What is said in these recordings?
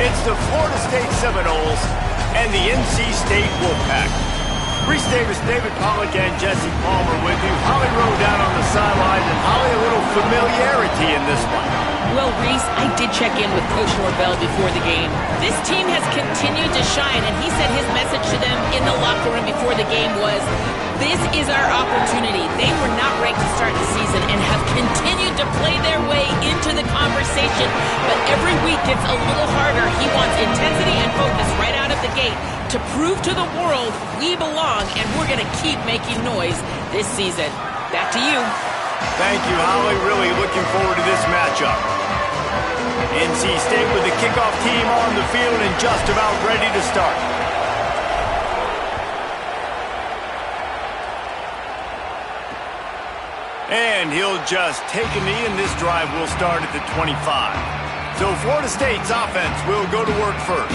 It's the Florida State Seminoles and the NC State Wolfpack. Reese Davis, David Pollack, and Jesse Palmer with you. Holly Rowe down on the sideline, and Holly, a little familiarity in this one. Well, Reese, I did check in with Coach Norvell before the game. This team has continued to shine, and he said his message to them in the locker room before the game was, this is our opportunity. They were not ranked to start the season and have continued to play their way into the conversation, but every week gets a little harder. He wants intensity and focus right out of the gate to prove to the world we belong, and we're going to keep making noise this season. Back to you. Thank you, Holly. Really looking forward to this matchup. NC State with the kickoff team on the field and just about ready to start. And he'll just take a knee, and this drive will start at the 25. So Florida State's offense will go to work first.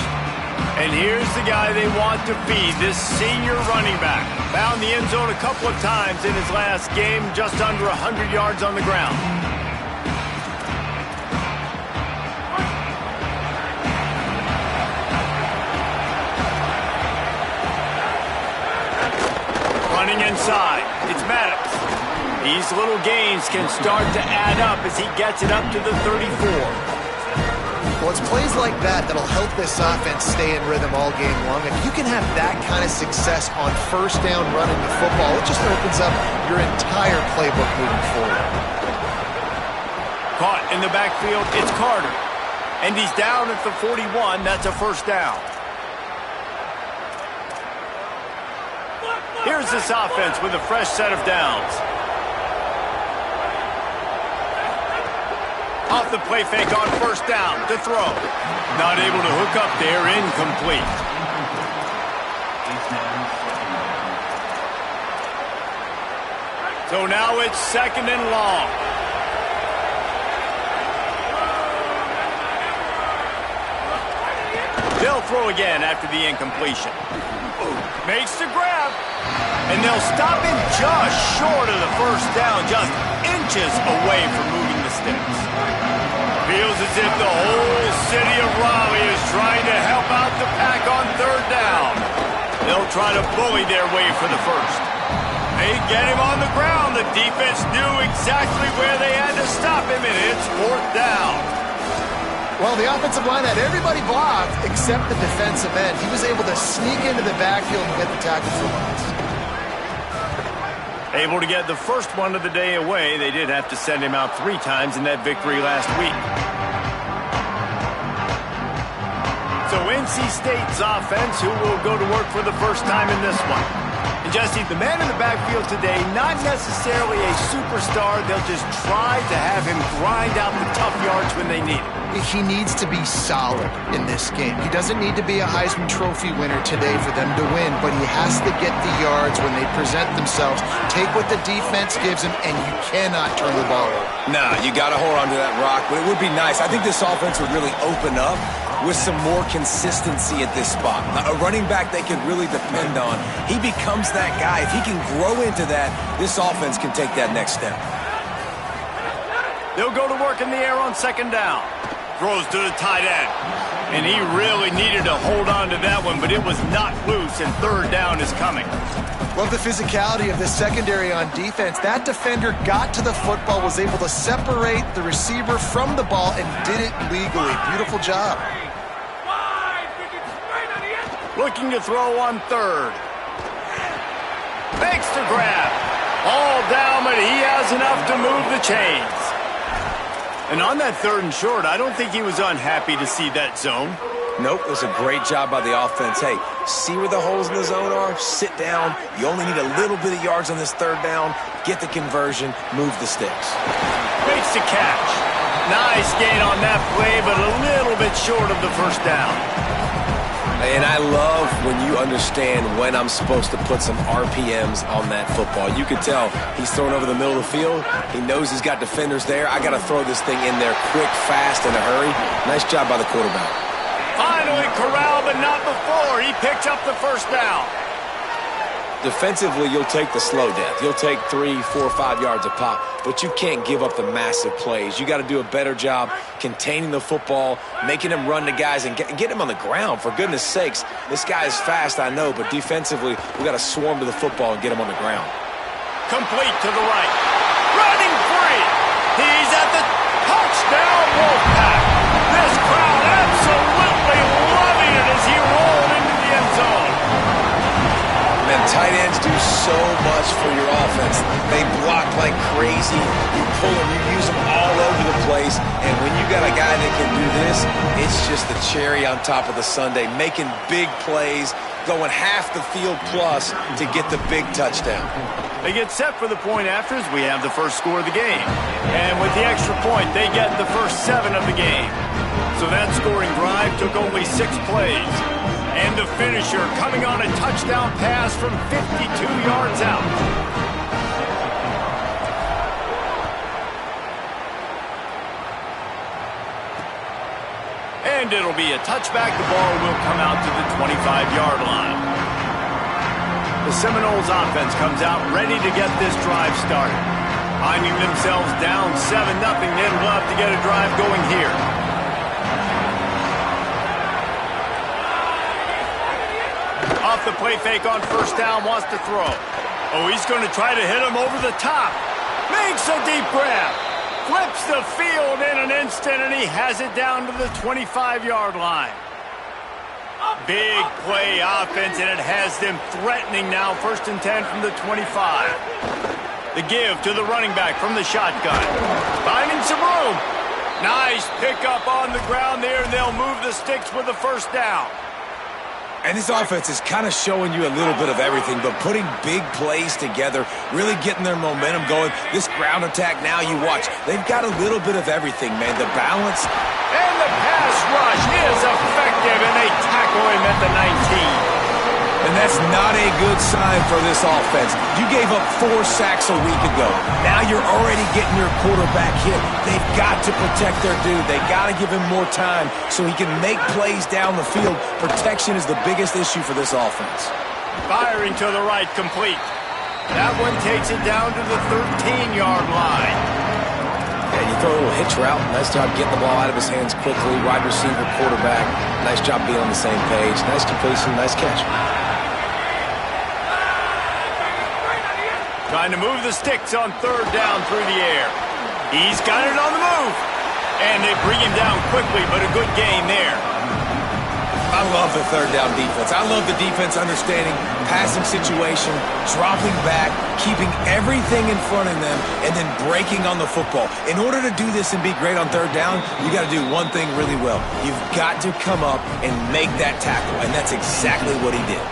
And here's the guy they want to feed, this senior running back. Found the end zone a couple of times in his last game, just under 100 yards on the ground. Running inside, it's Maddox. These little gains can start to add up as he gets it up to the 34. Well, it's plays like that that'll help this offense stay in rhythm all game long. If you can have that kind of success on first down running the football, it just opens up your entire playbook moving forward. Caught in the backfield, it's Carter. And he's down at the 41. That's a first down. Here's this offense with a fresh set of downs. Off the play fake on first down to throw. Not able to hook up there, incomplete. So now it's second and long. They'll throw again after the incompletion. Makes the grab. And they'll stop him just short of the first down, just inches away from moving the sticks. Feels as if the whole city of Raleigh is trying to help out the pack on third down. They'll try to bully their way for the first. They get him on the ground. The defense knew exactly where they had to stop him, and it's fourth down. Well, the offensive line had everybody blocked except the defensive end. He was able to sneak into the backfield and get the tackle for loss. Able to get the first one of the day away. They did have to send him out 3 times in that victory last week. So NC State's offense, who will go to work for the first time in this one. And Jesse, the man in the backfield today, not necessarily a superstar. They'll just try to have him grind out the tough yards when they need it. He needs to be solid in this game. He doesn't need to be a Heisman Trophy winner today for them to win, but he has to get the yards when they present themselves. Take what the defense gives him, and you cannot turn the ball over. Nah, you got to hold on to that rock, but it would be nice. I think this offense would really open up with some more consistency at this spot. A running back they can really depend on. He becomes that guy. If he can grow into that, this offense can take that next step. They'll go to work in the air on second down. Throws to the tight end. And he really needed to hold on to that one, but it was not loose, and third down is coming. Love the physicality of the secondary on defense. That defender got to the football, was able to separate the receiver from the ball, and did it legally. Beautiful job. Looking to throw on third. Makes the grab. All down, but he has enough to move the chains. And on that third and short, I don't think he was unhappy to see that zone. Nope, it was a great job by the offense. Hey, see where the holes in the zone are? Sit down. You only need a little bit of yards on this third down. Get the conversion. Move the sticks. Makes the catch. Nice gain on that play, but a little bit short of the first down. And I love when you understand when I'm supposed to put some RPMs on that football. You can tell he's throwing over the middle of the field. He knows he's got defenders there. I got to throw this thing in there quick, fast, in a hurry. Nice job by the quarterback. Finally corralled, but not before. He picked up the first down. Defensively, you'll take the slow death. You'll take 3, 4, 5 yards a pop, but you can't give up the massive plays. You got to do a better job containing the football, making him run to guys, and get him on the ground. For goodness sakes, this guy is fast, I know, but defensively, we got to swarm to the football and get him on the ground. Complete to the right. Running free. He's at the touchdown, Wolfpack. This crowd absolutely loving it as he rolled into the end zone. Man, tight ends do so much for your offense. They block like crazy. You pull them, you use them all over the place. And when you got a guy that can do this, it's just the cherry on top of the sundae, making big plays, going half the field plus to get the big touchdown. They get set for the point after as we have the first score of the game. And with the extra point, they get the first 7 of the game. So that scoring drive took only 6 plays. And the finisher coming on a touchdown pass from 52 yards out. And it'll be a touchback. The ball will come out to the 25-yard line. The Seminoles offense comes out ready to get this drive started. Finding themselves down 7-0, they'd love to get a drive going here. Off the play fake on first down, wants to throw. Oh, he's going to try to hit him over the top. Makes a deep grab. Flips the field in an instant, and he has it down to the 25-yard line. Big play offense, and it has them threatening now. 1st and 10 from the 25. The give to the running back from the shotgun. Finding some room. Nice pickup on the ground there, and they'll move the sticks with the first down. And this offense is kind of showing you a little bit of everything, but putting big plays together, really getting their momentum going. This ground attack now, you watch. They've got a little bit of everything, man. The balance. And the pass rush is effective, and they tackle him at the 19. And that's not a good sign for this offense. You gave up 4 sacks a week ago. Now you're already getting your quarterback hit. They've got to protect their dude. They got to give him more time so he can make plays down the field. Protection is the biggest issue for this offense. Firing to the right, complete. That one takes it down to the 13-yard line. And you throw a little hitch route. Nice job getting the ball out of his hands quickly. Wide receiver, quarterback. Nice job being on the same page. Nice completion, nice catch. Trying to move the sticks on 3rd down through the air. He's got it on the move. And they bring him down quickly, but a good game there. I love the 3rd down defense. I love the defense understanding passing situation, dropping back, keeping everything in front of them, and then breaking on the football. In order to do this and be great on 3rd down, you got to do one thing really well. You've got to come up and make that tackle, and that's exactly what he did.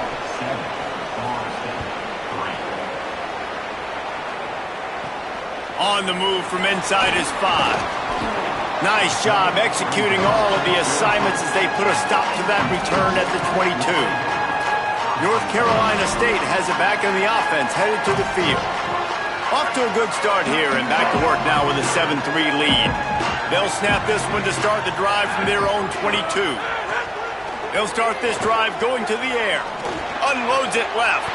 On the move from inside his 5. Nice job executing all of the assignments as they put a stop to that return at the 22. North Carolina State has it back in the offense, headed to the field. Off to a good start here, and back to work now with a 7-3 lead. They'll snap this one to start the drive from their own 22. They'll start this drive going to the air. Unloads it left.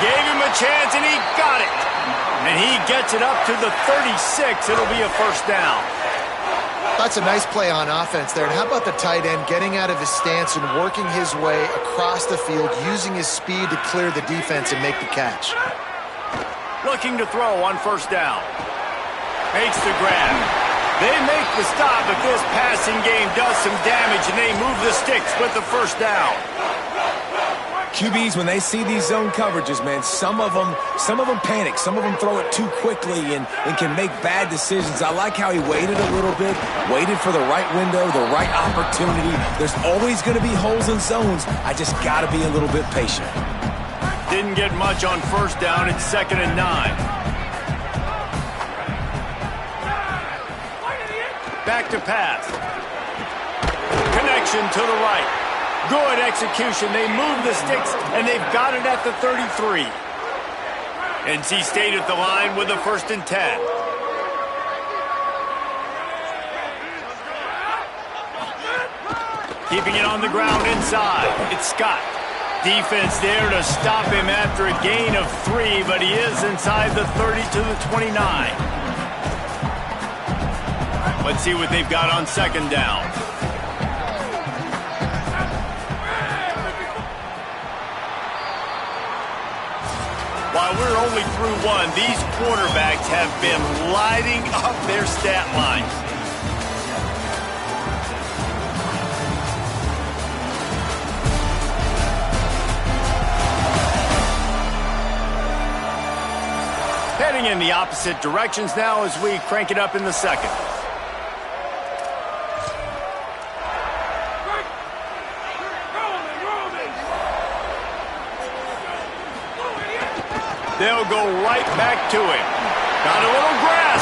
Gave him a chance, and he got it. And he gets it up to the 36. It'll be a first down. That's a nice play on offense there. And how about the tight end getting out of his stance and working his way across the field, using his speed to clear the defense and make the catch. Looking to throw on first down. Makes the grab. They make the stop, but this passing game does some damage, and they move the sticks with the first down. QBs, when they see these zone coverages, man, some of them panic. Some of them throw it too quickly and can make bad decisions. I like how he waited a little bit, waited for the right window, the right opportunity. There's always going to be holes in zones. I just got to be a little bit patient. Didn't get much on first down. It's 2nd and 9. Back to pass. Connection to the right. Good execution. They move the sticks, and they've got it at the 33. NC State at the line with a 1st and 10. Keeping it on the ground inside. It's Scott. Defense there to stop him after a gain of 3, but he is inside the 30 to the 29. Let's see what they've got on second down. While we're only through one, these quarterbacks have been lighting up their stat lines. Heading in the opposite directions now as we crank it up in the second. They'll go right back to him. Got a little grass.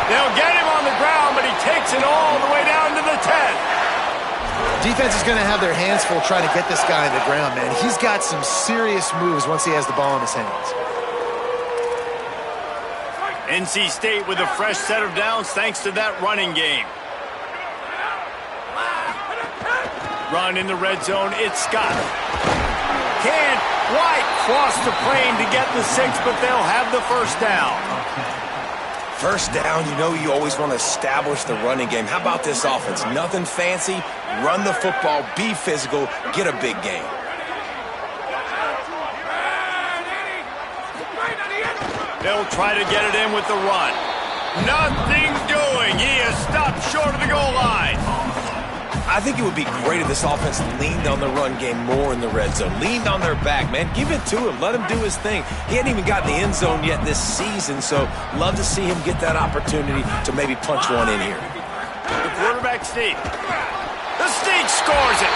They'll get him on the ground, but he takes it all the way down to the 10. Defense is going to have their hands full trying to get this guy on the ground, man. He's got some serious moves once he has the ball in his hands. NC State with a fresh set of downs thanks to that running game. Run in the red zone, it's Scott. Can't quite cross the plane to get the 6, but they'll have the first down. First down, you know you always want to establish the running game. How about this offense? Nothing fancy. Run the football, be physical, get a big gain. They'll try to get it in with the run. Nothing doing. He is stopped short of the goal line. I think it would be great if this offense leaned on the run game more in the red zone. Leaned on their back, man. Give it to him. Let him do his thing. He hadn't even gotten the end zone yet this season, so love to see him get that opportunity to maybe punch one in here. The quarterback sneak. The sneak scores it.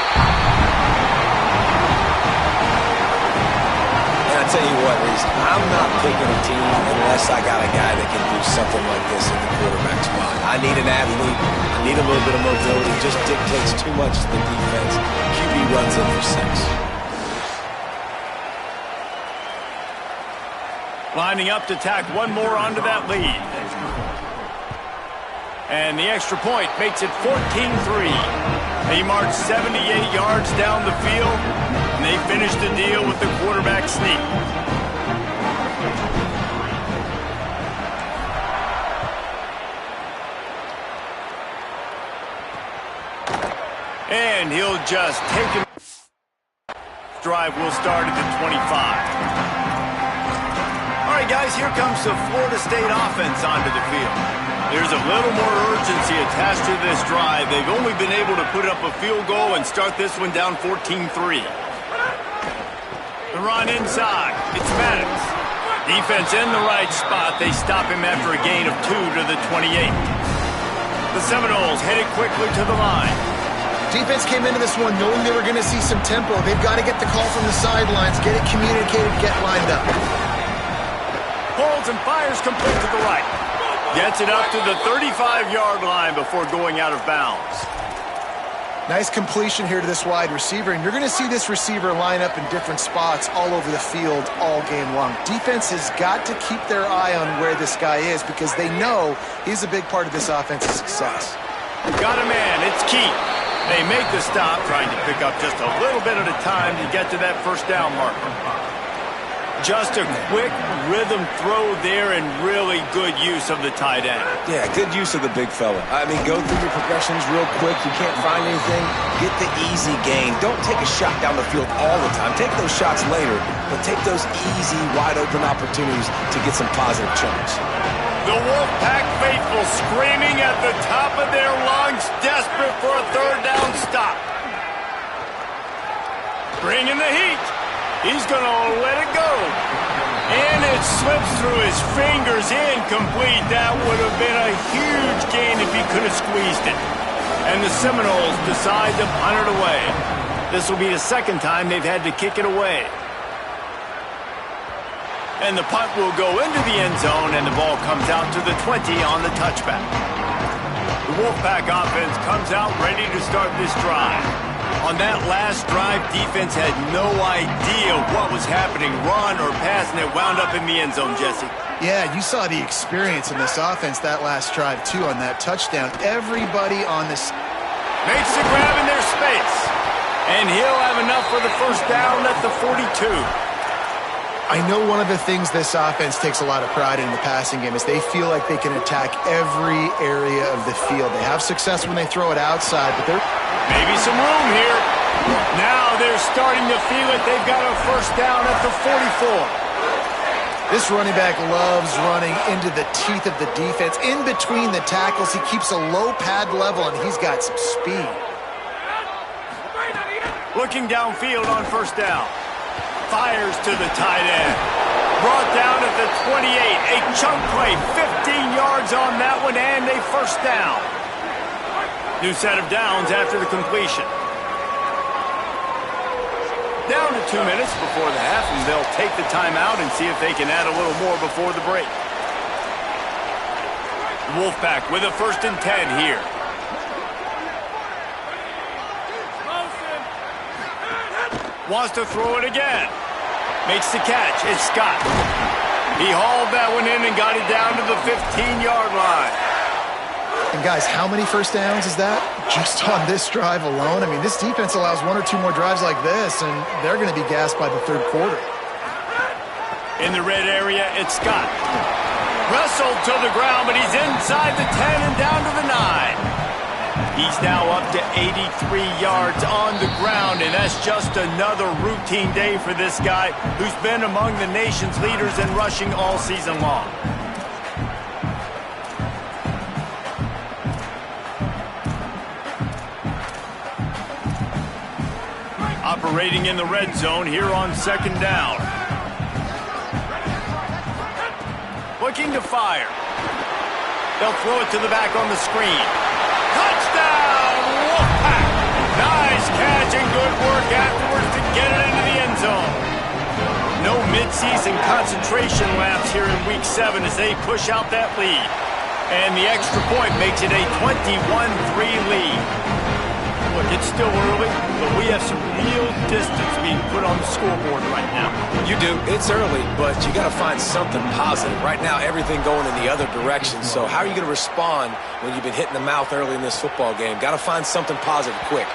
And I tell you what, Reese, I'm not picking a team unless I got a guy that can do something like this in the quarterback spot. I need an athlete. I need a little bit of mobility. It just dictates too much to the defense. QB runs in for 6. Lining up to tack one more onto that lead. And the extra point makes it 14-3. They march 78 yards down the field, and they finish the deal with the quarterback sneak. And he'll just take it. Drive will start at the 25. All right, guys, here comes the Florida State offense onto the field. There's a little more urgency attached to this drive. They've only been able to put up a field goal and start this one down 14-3. The run inside. It's Maddox. Defense in the right spot. They stop him after a gain of 2 to the 28. The Seminoles headed quickly to the line. Defense came into this one knowing they were going to see some tempo. They've got to get the call from the sidelines, get it communicated, get lined up. Pulls and fires complete to the right. Gets it up to the 35-yard line before going out of bounds. Nice completion here to this wide receiver, and you're going to see this receiver line up in different spots all over the field all game long. Defense has got to keep their eye on where this guy is because they know he's a big part of this offense's success. Got a man. It's key. They make the stop, trying to pick up just a little bit at a time to get to that first down marker. Just a quick rhythm throw there and really good use of the tight end. Yeah, good use of the big fella. I mean, go through your progressions real quick. You can't find anything. Get the easy gain. Don't take a shot down the field all the time. Take those shots later, but take those easy, wide-open opportunities to get some positive chunks. The Wolfpack faithful screaming at the top of their lungs, desperate for a third down stop. Bringing the heat. He's going to let it go. And it slips through his fingers, incomplete. That would have been a huge gain if he could have squeezed it. And the Seminoles decide to punt it away. This will be the second time they've had to kick it away. And the punt will go into the end zone, and the ball comes out to the 20 on the touchback. The Wolfpack offense comes out ready to start this drive. On that last drive, defense had no idea what was happening, run or pass, and it wound up in the end zone, Jesse. Yeah, you saw the experience in this offense that last drive, too, on that touchdown. Everybody on this makes the grab in their space. And he'll have enough for the first down at the 42. I know one of the things this offense takes a lot of pride in the passing game is they feel like they can attack every area of the field. They have success when they throw it outside, but they're... Maybe some room here. Now they're starting to feel it. They've got a first down at the 44. This running back loves running into the teeth of the defense. In between the tackles, he keeps a low pad level, and he's got some speed. Looking downfield on first down. Fires to the tight end. Brought down at the 28. A chunk play, 15 yards on that one, and a first down. New set of downs after the completion. Down to 2 minutes before the half, and they'll take the timeout and see if they can add a little more before the break. Wolfpack with a 1st and 10 here. Wants to throw it again. Makes the catch. It's Scott. He hauled that one in and got it down to the 15-yard line. And guys, how many first downs is that? Just on this drive alone? I mean, this defense allows 1 or 2 more drives like this, and they're going to be gassed by the 3rd quarter. In the red area, it's Scott. Wrestled to the ground, but he's inside the 10 and down to the 9. He's now up to 83 yards on the ground, and that's just another routine day for this guy who's been among the nation's leaders in rushing all season long. Operating in the red zone here on 2nd down. Looking to fire. They'll throw it to the back on the screen. Touchdown, Wolfpack! Nice catch and good work afterwards to get it into the end zone. No midseason concentration laps here in Week 7 as they push out that lead. And the extra point makes it a 21-3 lead. Look, it's still early, but we have some real distance being put on the scoreboard right now. You do. It's early, but you got to find something positive. Right now, everything going in the other direction. So how are you going to respond when you've been hitting the mouth early in this football game? Got to find something positive quick.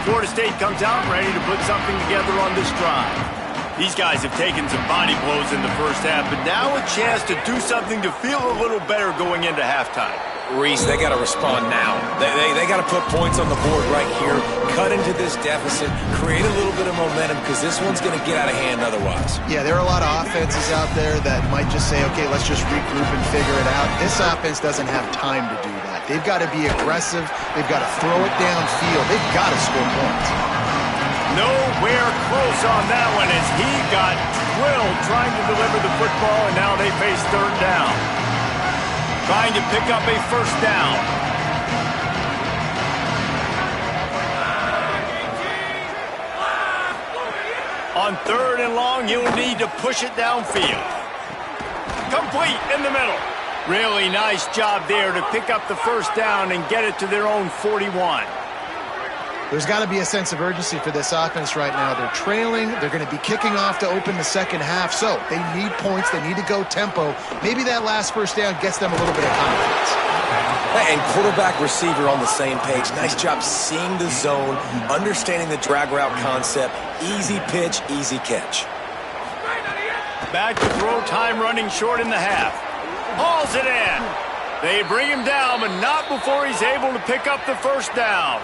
Florida State comes out ready to put something together on this drive. These guys have taken some body blows in the first half, but now a chance to do something to feel a little better going into halftime. Reese, they got to respond now. They got to put points on the board right here, cut into this deficit, create a little bit of momentum, because this one's going to get out of hand otherwise. Yeah, there are a lot of offenses out there that might just say, okay, let's just regroup and figure it out. This offense doesn't have time to do that. They've got to be aggressive. They've got to throw it downfield. They've got to score points. Nowhere close on that one as he got drilled trying to deliver the football, and now they face 3rd down. Trying to pick up a first down. On 3rd and long, you'll need to push it downfield. Complete in the middle. Really nice job there to pick up the first down and get it to their own 41. There's got to be a sense of urgency for this offense right now. They're trailing. They're going to be kicking off to open the second half. So they need points. They need to go tempo. Maybe that last first down gets them a little bit of confidence. And quarterback, receiver on the same page. Nice job seeing the zone, understanding the drag route concept. Easy pitch, easy catch. Back to throw, time running short in the half. Hauls it in. They bring him down, but not before he's able to pick up the first down.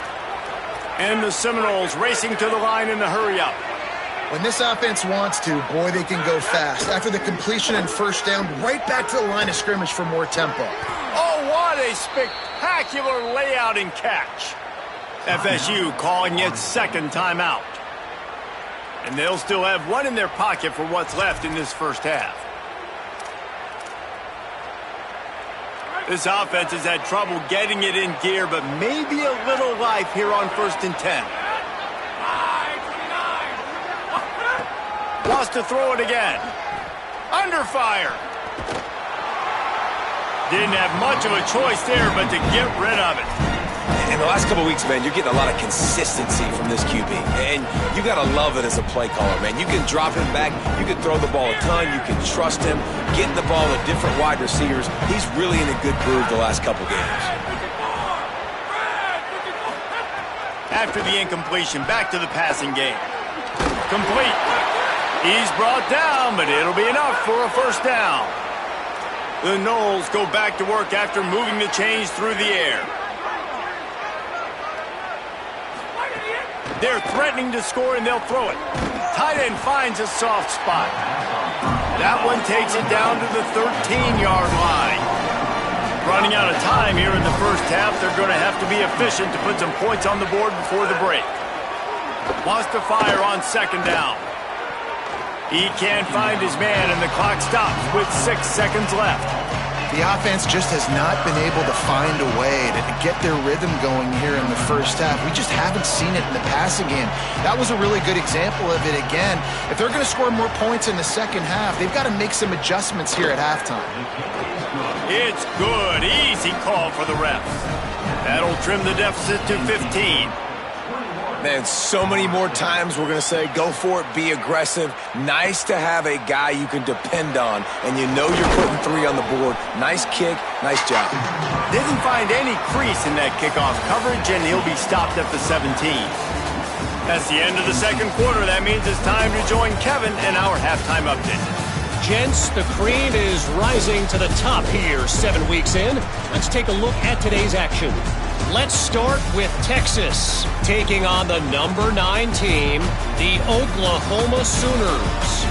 And the Seminoles racing to the line in the hurry-up. When this offense wants to, boy, they can go fast. After the completion and first down, right back to the line of scrimmage for more tempo. Oh, what a spectacular layout and catch. FSU calling its 2nd timeout. And they'll still have one in their pocket for what's left in this first half. This offense has had trouble getting it in gear, but maybe a little life here on 1st and 10. Wants to throw it again. Under fire. Didn't have much of a choice there, but to get rid of it. In the last couple of weeks, man, you're getting a lot of consistency from this QB. And you got to love it as a play caller, man. You can drop him back. You can throw the ball a ton. You can trust him. Getting the ball to different wide receivers. He's really in a good groove the last couple games. after the incompletion. Back to the passing game. Complete. He's brought down, but it'll be enough for a first down. The Noles go back to work after moving the chains through the air. They're threatening to score, and they'll throw it. Tight end finds a soft spot. That one takes it down to the 13-yard line. Running out of time here in the first half, they're going to have to be efficient to put some points on the board before the break. Wants to fire on second down. He can't find his man, and the clock stops with 6 seconds left. The offense just has not been able to find a way to get their rhythm going here in the first half. We just haven't seen it in the passing game. That was a really good example of it again. If they're going to score more points in the second half, they've got to make some adjustments here at halftime. It's good. Easy call for the refs. That'll trim the deficit to 15. Man, so many more times we're going to say, go for it, be aggressive. Nice to have a guy you can depend on, and you know you're putting 3 on the board. Nice kick, nice job. Didn't find any crease in that kickoff coverage, and he'll be stopped at the 17. That's the end of the second quarter. That means it's time to join Kevin in our halftime update. Gents, the cream is rising to the top here 7 weeks in. Let's take a look at today's action. Let's start with Texas, taking on the number 9 team, the Oklahoma Sooners.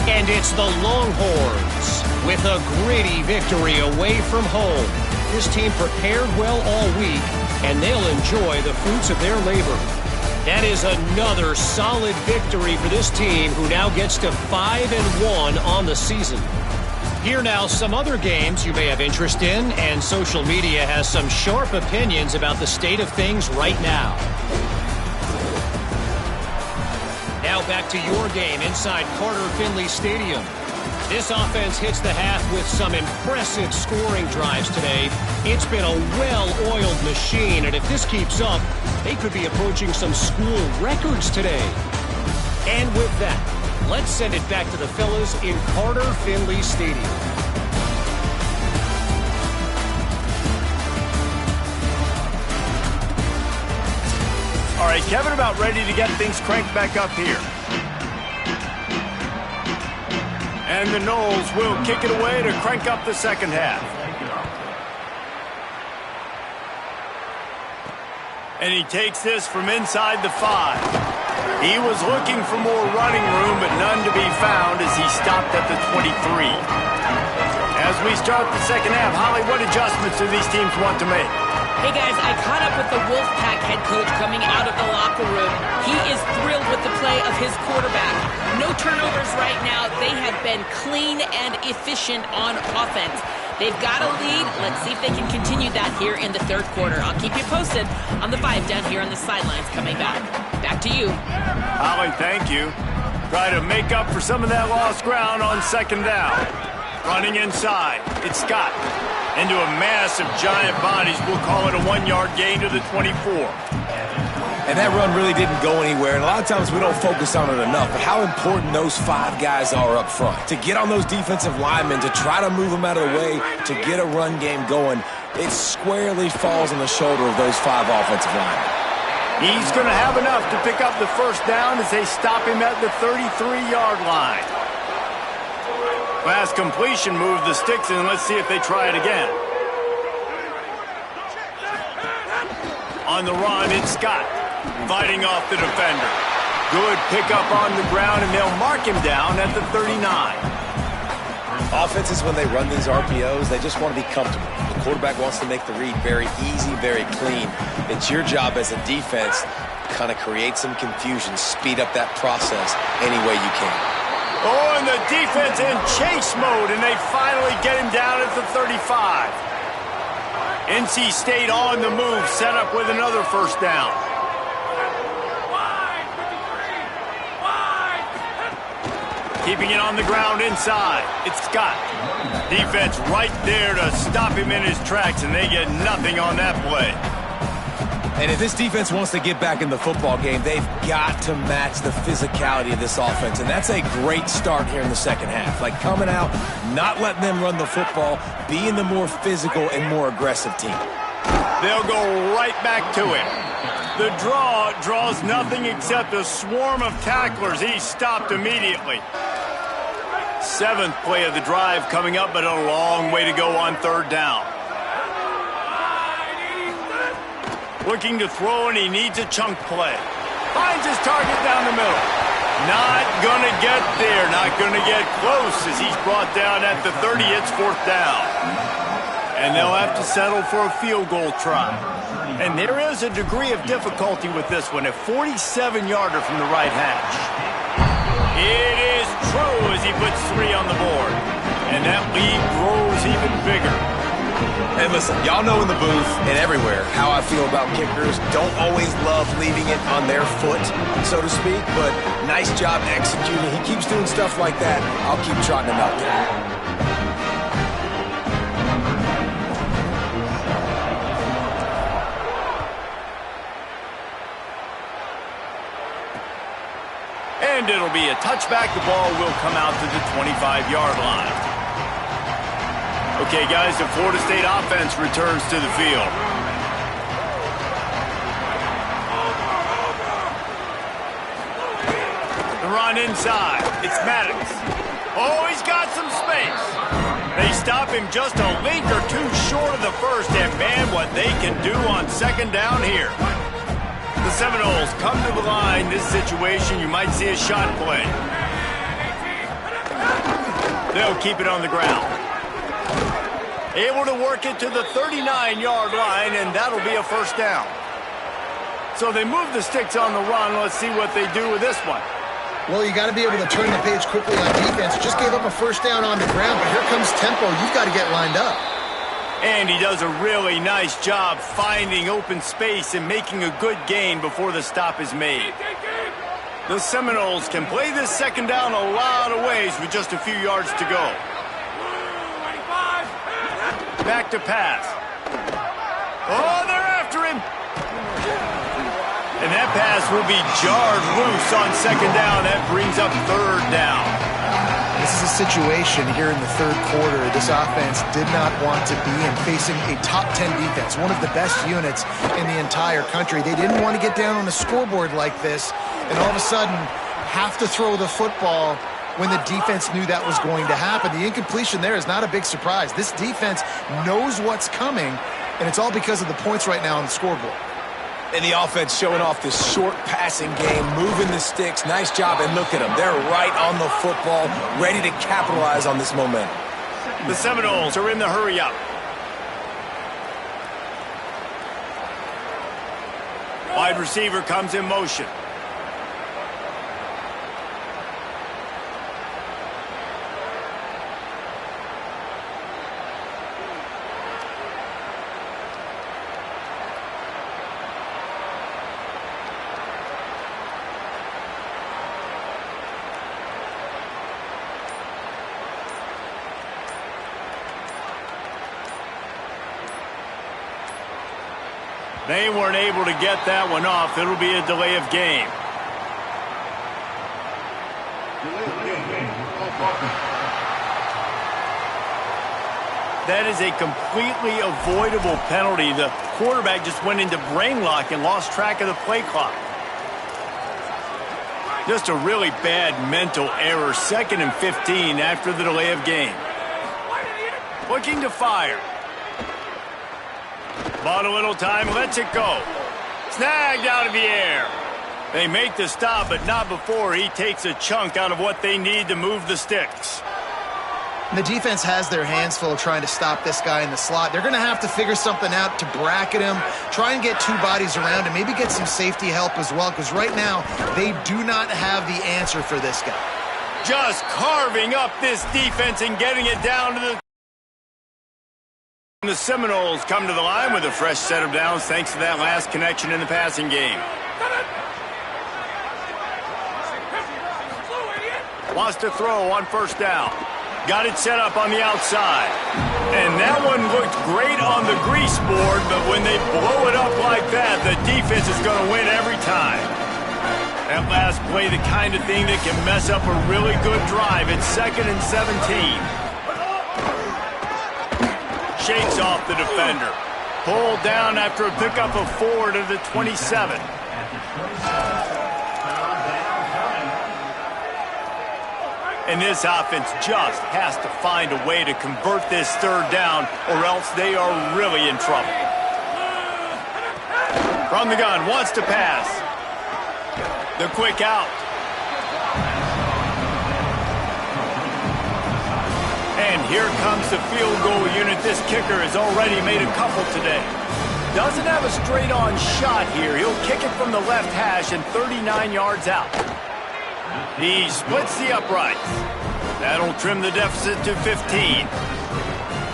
And it's the Longhorns with a gritty victory away from home. This team prepared well all week, and they'll enjoy the fruits of their labor. That is another solid victory for this team, who now gets to 5-1 on the season. Here now, some other games you may have interest in, and social media has some sharp opinions about the state of things right now. Now back to your game inside Carter Finley Stadium. This offense hits the half with some impressive scoring drives today. It's been a well-oiled machine, and if this keeps up, they could be approaching some school records today. And with that, let's send it back to the fellas in Carter Finley Stadium. All right, Kevin, about ready to get things cranked back up here. And the Noles will kick it away to crank up the second half. And he takes this from inside the 5. He was looking for more running room, but none to be found as he stopped at the 23. As we start the second half, Holly, what adjustments do these teams want to make? Hey guys, I caught up with the Wolfpack head coach coming out of the locker room. He is thrilled with the play of his quarterback. No turnovers right now. They have been clean and efficient on offense. They've got a lead. Let's see if they can continue that here in the third quarter. I'll keep you posted on the 5 down here on the sidelines coming back. Back to you. Holly, thank you. Try to make up for some of that lost ground on second down. Running inside, it's Scott. Into a mass of giant bodies. We'll call it a 1-yard gain to the 24. And that run really didn't go anywhere, and a lot of times we don't focus on it enough, but how important those 5 guys are up front. To get on those defensive linemen, to try to move them out of the way, to get a run game going, it squarely falls on the shoulder of those 5 offensive linemen. He's going to have enough to pick up the first down as they stop him at the 33-yard line. Fast completion, move the sticks, and let's see if they try it again. On the run, it's Scott fighting off the defender. Good pickup on the ground, and they'll mark him down at the 39. Offenses, when they run these RPOs, they just want to be comfortable. The quarterback wants to make the read very easy, very clean. It's your job as a defense to kind of create some confusion, speed up that process any way you can. Oh, and the defense in chase mode, and they finally get him down at the 35. NC State on the move, set up with another first down. Keeping it on the ground inside, it's Scott. Defense right there to stop him in his tracks, and they get nothing on that play. And if this defense wants to get back in the football game, they've got to match the physicality of this offense. And that's a great start here in the second half. Like coming out, not letting them run the football, being the more physical and more aggressive team. They'll go right back to him. The draw draws nothing except a swarm of tacklers. He's stopped immediately. 7th play of the drive coming up, but a long way to go on 3rd down. Looking to throw, and he needs a chunk play. Finds his target down the middle. Not going to get there. Not going to get close as he's brought down at the 30. It's 4th down. And they'll have to settle for a field goal try. And there is a degree of difficulty with this one. A 47-yarder from the right hash. It is true as he puts 3 on the board. And that lead grows even bigger. And listen, y'all know in the booth and everywhere how I feel about kickers. Don't always love leaving it on their foot, so to speak, but nice job executing. He keeps doing stuff like that. I'll keep trotting him out there. And it'll be a touchback. The ball will come out to the 25-yard line. Okay, guys, the Florida State offense returns to the field. The run inside. It's Maddox. Oh, he's got some space. They stop him just a length or two short of the first, and man, what they can do on 2nd down here. The Seminoles come to the line. This situation, you might see a shot play. They'll keep it on the ground. Able to work it to the 39-yard line, and that'll be a 1st down. So they move the sticks on the run. Let's see what they do with this one. Well, you got to be able to turn the page quickly on defense. Just gave up a 1st down on the ground, but here comes tempo. You've got to get lined up. And he does a really nice job finding open space and making a good gain before the stop is made. The Seminoles can play this 2nd down a lot of ways with just a few yards to go. Back to pass. Oh, they're after him. And that pass will be jarred loose on 2nd down. That brings up 3rd down. This is a situation here in the 3rd quarter this offense did not want to be in, facing a top 10 defense, one of the best units in the entire country. They didn't want to get down on the scoreboard like this and all of a sudden have to throw the football when the defense knew that was going to happen. The incompletion there is not a big surprise. This defense knows what's coming, and it's all because of the points right now on the scoreboard. And the offense showing off this short passing game, moving the sticks. Nice job, and look at them. They're right on the football, ready to capitalize on this momentum. The Seminoles are in the hurry-up. Wide receiver comes in motion. They weren't able to get that one off. It'll be a delay of game. That is a completely avoidable penalty. The quarterback just went into brain lock and lost track of the play clock. Just a really bad mental error. 2nd and 15 after the delay of game. Looking to fire. Bought a little time, lets it go. Snagged out of the air. They make the stop, but not before he takes a chunk out of what they need to move the sticks. The defense has their hands full trying to stop this guy in the slot. They're going to have to figure something out to bracket him, try and get 2 bodies around him, maybe get some safety help as well, because right now they do not have the answer for this guy. Just carving up this defense and getting it down to the Seminoles come to the line with a fresh set of downs thanks to that last connection in the passing game. Wants to throw on 1st down. Got it set up on the outside. And that one looked great on the grease board, but when they blow it up like that, the defense is going to win every time. That last play, the kind of thing that can mess up a really good drive. It's 2nd and 17. Shakes off the defender. Pulled down after a pickup of 4 to the 27. And this offense just has to find a way to convert this third down, or else they are really in trouble. From the gun, wants to pass. The quick out. And here comes the field goal unit. This kicker has already made a couple today. Doesn't have a straight-on shot here. He'll kick it from the left hash and 39 yards out. He splits the uprights. That'll trim the deficit to 15.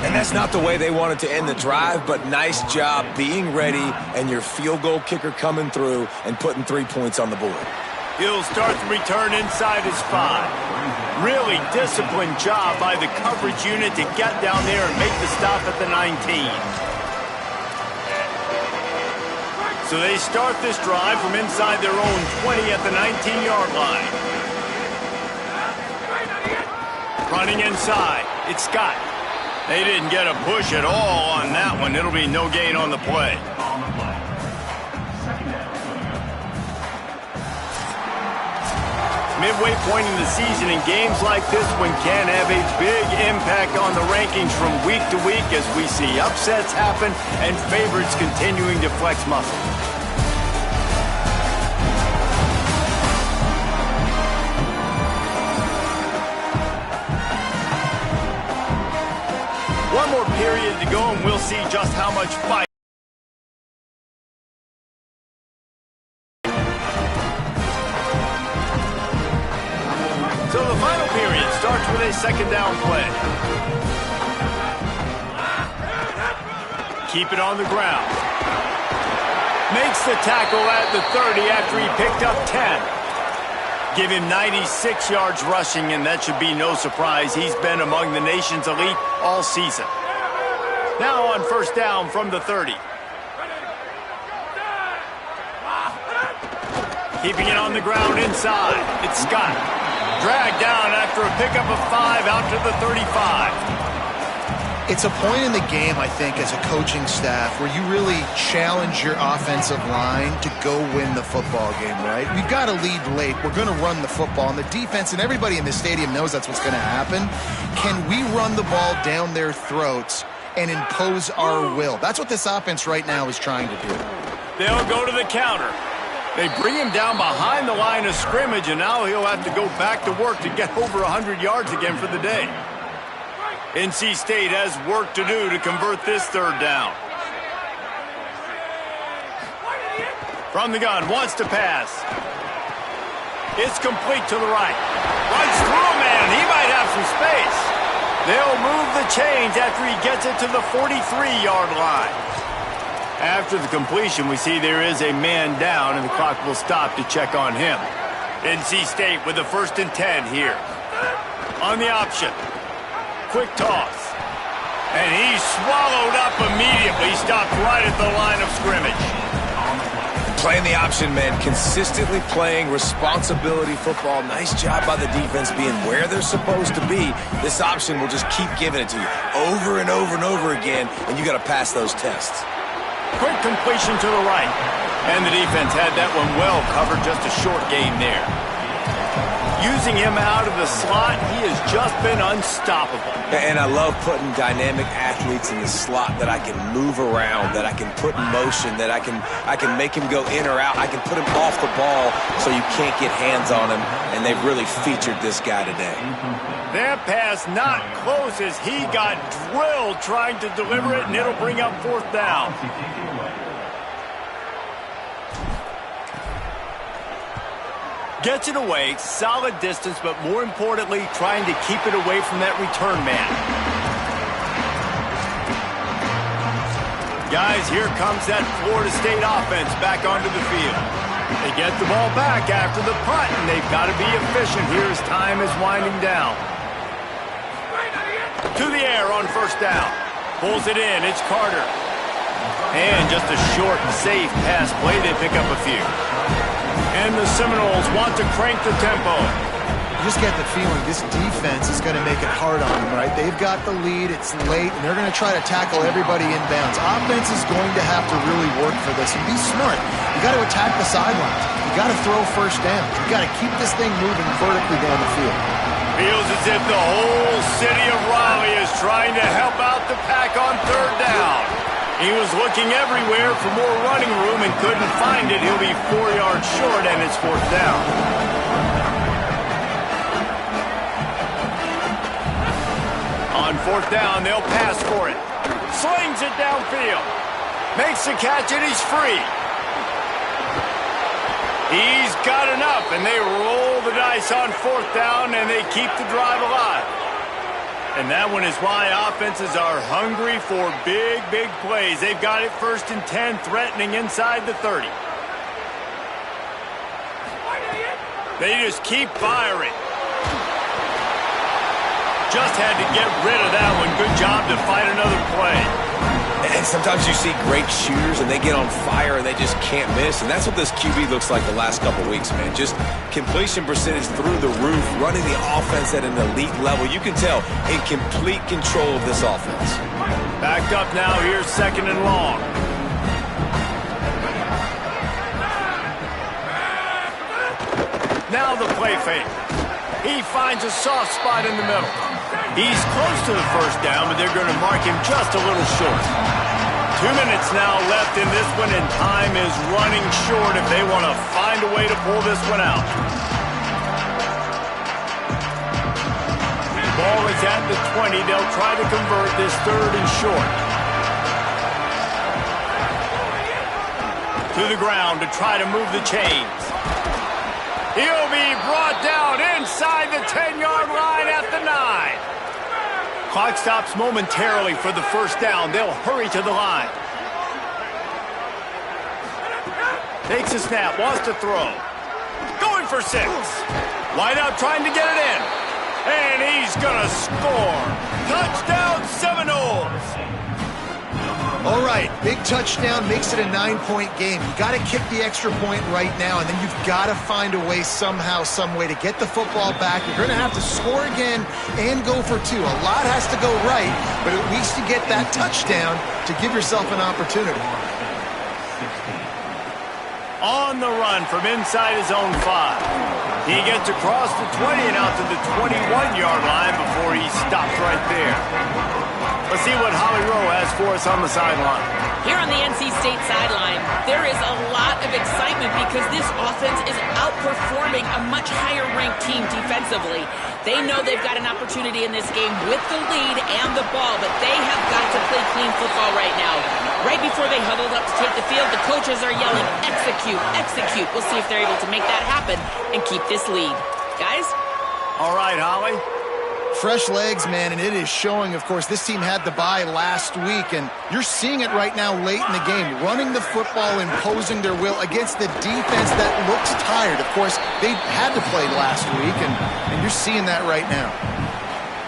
And that's not the way they wanted to end the drive, but nice job being ready and your field goal kicker coming through and putting 3 points on the board. He'll start the return inside his 5. Really disciplined job by the coverage unit to get down there and make the stop at the 19. So they start this drive from inside their own 20 at the 19-yard line. Running inside, it's Scott. They didn't get a push at all on that one. It'll be no gain on the play. Midway point in the season, and games like this one can have a big impact on the rankings from week to week as we see upsets happen and favorites continuing to flex muscle. One more period to go, and we'll see just how much fight. So the final period starts with a second down play. Keep it on the ground. Makes the tackle at the 30 after he picked up 10. Give him 96 yards rushing, and that should be no surprise. He's been among the nation's elite all season. Now on first down from the 30. Keeping it on the ground inside. It's Scott. Dragged down after a pickup of 5 out to the 35. It's a point in the game, I think, as a coaching staff where you really challenge your offensive line to go win the football game, right? We've got to lead late. We're going to run the football. And the defense and everybody in the stadium knows that's what's going to happen. Can we run the ball down their throats and impose our will? That's what this offense right now is trying to do. They'll go to the counter. They bring him down behind the line of scrimmage, and now he'll have to go back to work to get over 100 yards again for the day. NC State has work to do to convert this third down. From the gun, wants to pass. It's complete to the right. Runs through a man. He might have some space. They'll move the chains after he gets it to the 43-yard line. After the completion, we see there is a man down, and the clock will stop to check on him. NC State with the 1st and 10 here. On the option. Quick toss. And he's swallowed up immediately. Stopped right at the line of scrimmage. Playing the option, man. Consistently playing responsibility football. Nice job by the defense being where they're supposed to be. This option will just keep giving it to you over and over and over again, and you got to pass those tests. Quick completion to the right. And the defense had that one well covered. Just a short gain there. Using him out of the slot, he has just been unstoppable. And I love putting dynamic athletes in the slot that I can move around, that I can put in motion, that I can make him go in or out. I can put him off the ball so you can't get hands on him, and they've really featured this guy today. That pass not close as he got drilled trying to deliver it, and it'll bring up 4th down. Gets it away, solid distance, but more importantly, trying to keep it away from that return man. Guys, here comes that Florida State offense back onto the field. They get the ball back after the punt, and they've got to be efficient here as time is winding down. To the air on first down. Pulls it in. It's Carter. And just a short and safe pass play. They pick up a few. And the Seminoles want to crank the tempo. You just get the feeling this defense is going to make it hard on them, right? They've got the lead, it's late, and they're going to try to tackle everybody inbounds. Offense is going to have to really work for this and be smart. You got to attack the sidelines. You got to throw first down. You got to keep this thing moving vertically down the field. Feels as if the whole city of Raleigh is trying to help out the Pack on third down. He was looking everywhere for more running room and couldn't find it. He'll be 4 yards short, and it's fourth down. On fourth down, they'll pass for it. Slings it downfield. Makes the catch, and he's free. He's got enough, and they roll the dice on fourth down, and they keep the drive alive. And that one is why offenses are hungry for big, big plays. They've got it 1st and 10, threatening inside the 30. They just keep firing. Just had to get rid of that one. Good job to fight another play. And sometimes you see great shooters and they get on fire and they just can't miss. And that's what this QB looks like the last couple weeks, man. Just completion percentage through the roof, running the offense at an elite level. You can tell in complete control of this offense. Backed up now. Here's 2nd and long. Now the play fake. He finds a soft spot in the middle. He's close to the first down, but they're going to mark him just a little short. 2 minutes now left in this one, and time is running short if they want to find a way to pull this one out. The ball is at the 20. They'll try to convert this 3rd and short. To the ground to try to move the chains. He'll be brought down inside the 10-yard line at the 9. Clock stops momentarily for the first down. They'll hurry to the line. Takes a snap, wants to throw. Going for 6. Wide out trying to get it in. And he's going to score. Touchdown Seminoles. All right, big touchdown makes it a 9-point game. You got to kick the extra point right now, and then you've got to find a way somehow, some way to get the football back. You're going to have to score again and go for 2. A lot has to go right, but at least you get that touchdown to give yourself an opportunity. On the run from inside his own 5. He gets across the 20 and out to the 21-yard line before he stops right there. Let's see what Holly Rowe has for us on the sideline. Here on the NC State sideline, there is a lot of excitement because this offense is outperforming a much higher-ranked team defensively. They know they've got an opportunity in this game with the lead and the ball, but they have got to play clean football right now. Right before they huddled up to take the field, the coaches are yelling, execute, execute. We'll see if they're able to make that happen and keep this lead. Guys? All right, Holly. Fresh legs, man, and it is showing, of course, this team had the bye last week, and you're seeing it right now late in the game, running the football, imposing their will against the defense that looks tired. Of course, they had to play last week, and you're seeing that right now.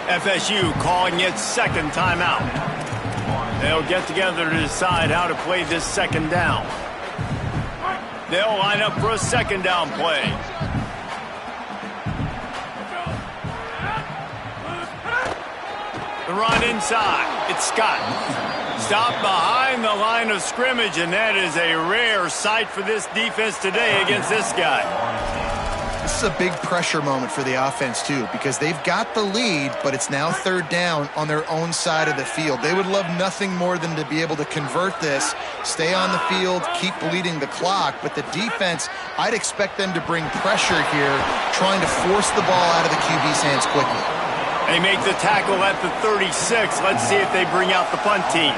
FSU calling its 2nd timeout. They'll get together to decide how to play this 2nd down. They'll line up for a 2nd down play. The run inside. It's Scott. Stopped behind the line of scrimmage, and that is a rare sight for this defense today against this guy. This is a big pressure moment for the offense, too, because they've got the lead, but it's now 3rd down on their own side of the field. They would love nothing more than to be able to convert this, stay on the field, keep bleeding the clock, but the defense, I'd expect them to bring pressure here, trying to force the ball out of the QB's hands quickly. They make the tackle at the 36. Let's see if they bring out the punt team.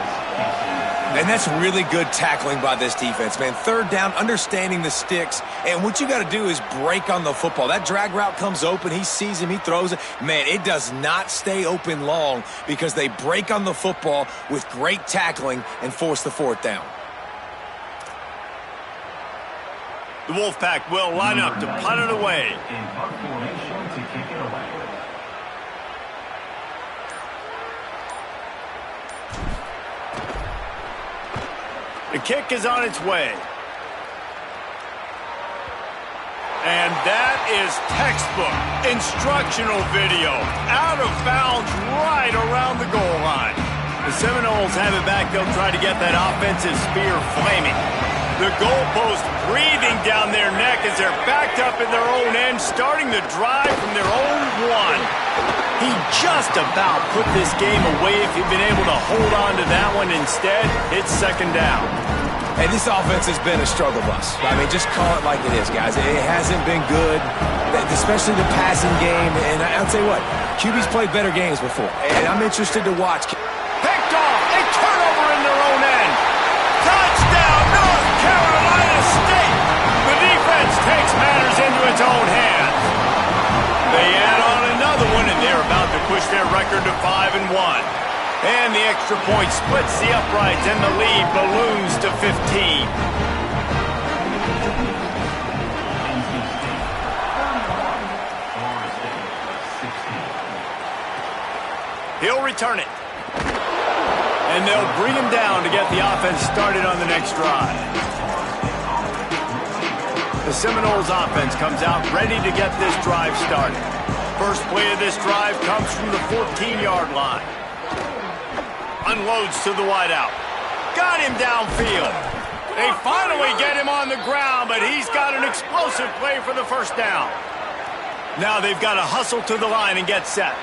And that's really good tackling by this defense, man. 3rd down, understanding the sticks. And what you got to do is break on the football. That drag route comes open. He sees him. He throws it. Man, it does not stay open long because they break on the football with great tackling and force the 4th down. The Wolfpack will line up to punt it away. The kick is on its way. And that is textbook instructional video. Out of bounds right around the goal line. The Seminoles have it back. They'll try to get that offensive spear flaming. The goalpost breathing down their neck as they're backed up in their own end, starting the drive from their own one. He just about put this game away if he'd been able to hold on to that one. Instead, it's second down. Hey, this offense has been a struggle bus. I mean, just call it like it is, guys. It hasn't been good, especially the passing game. And I'll tell you what, QB's played better games before. And I'm interested to watch. Picked off. A turnover in their own end. Touchdown, North Carolina State. The defense takes matters into its own hands. They add on another one, and they're about to push their record to 5-1. And the extra point splits the uprights, and the lead balloons to 15. He'll return it. And they'll bring him down to get the offense started on the next drive. The Seminoles offense comes out ready to get this drive started. First play of this drive comes from the 14-yard line. Unloads to the wideout. Got him downfield. They finally get him on the ground, but he's got an explosive play for the first down. Now they've got to hustle to the line and get set.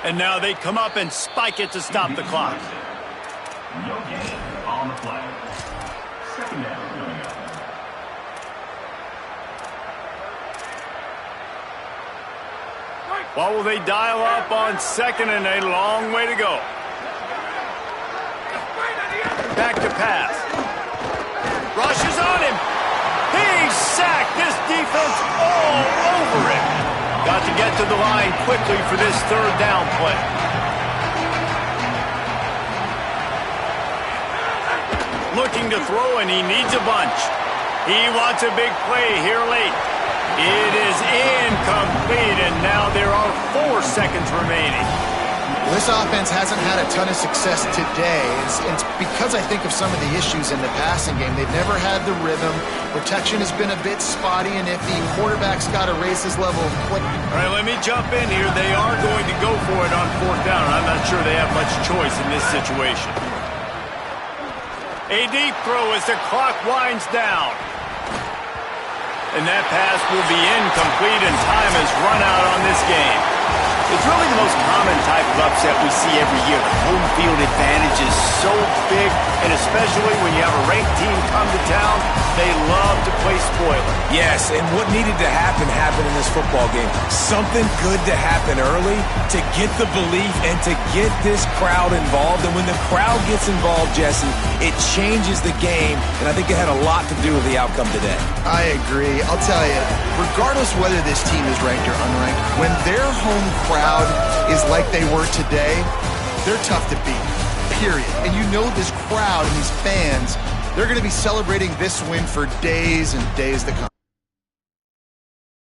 And now they come up and spike it to stop the clock. No gain on the play. Second down. What will they dial up on second, and a long way to go? Back to pass. Rushes on him. He's sacked. This defense all over him. Got to get to the line quickly for this third down play. Looking to throw, and he needs a bunch. He wants a big play here late. It is incomplete, and now there are 4 seconds remaining. This offense hasn't had a ton of success today. It's because I think of some of the issues in the passing game. They've never had the rhythm. Protection has been a bit spotty and iffy. Quarterback's got to raise his level of play. All right, let me jump in here. They are going to go for it on 4th down. I'm not sure they have much choice in this situation. A deep throw as the clock winds down. And that pass will be incomplete, and time has run out on this game. It's really the most common type of upset we see every year. The home field advantage is so big, and especially when you have a ranked team come to town, they love to play spoiler. Yes, and what needed to happen happened in this football game. Something good to happen early to get the belief and to get this crowd involved. And when the crowd gets involved, Jesse, it changes the game, and I think it had a lot to do with the outcome today. I agree. I'll tell you, regardless whether this team is ranked or unranked, when their home crowd is like they were today, they're tough to beat, period. And you know this crowd and these fans, they're going to be celebrating this win for days and days to come.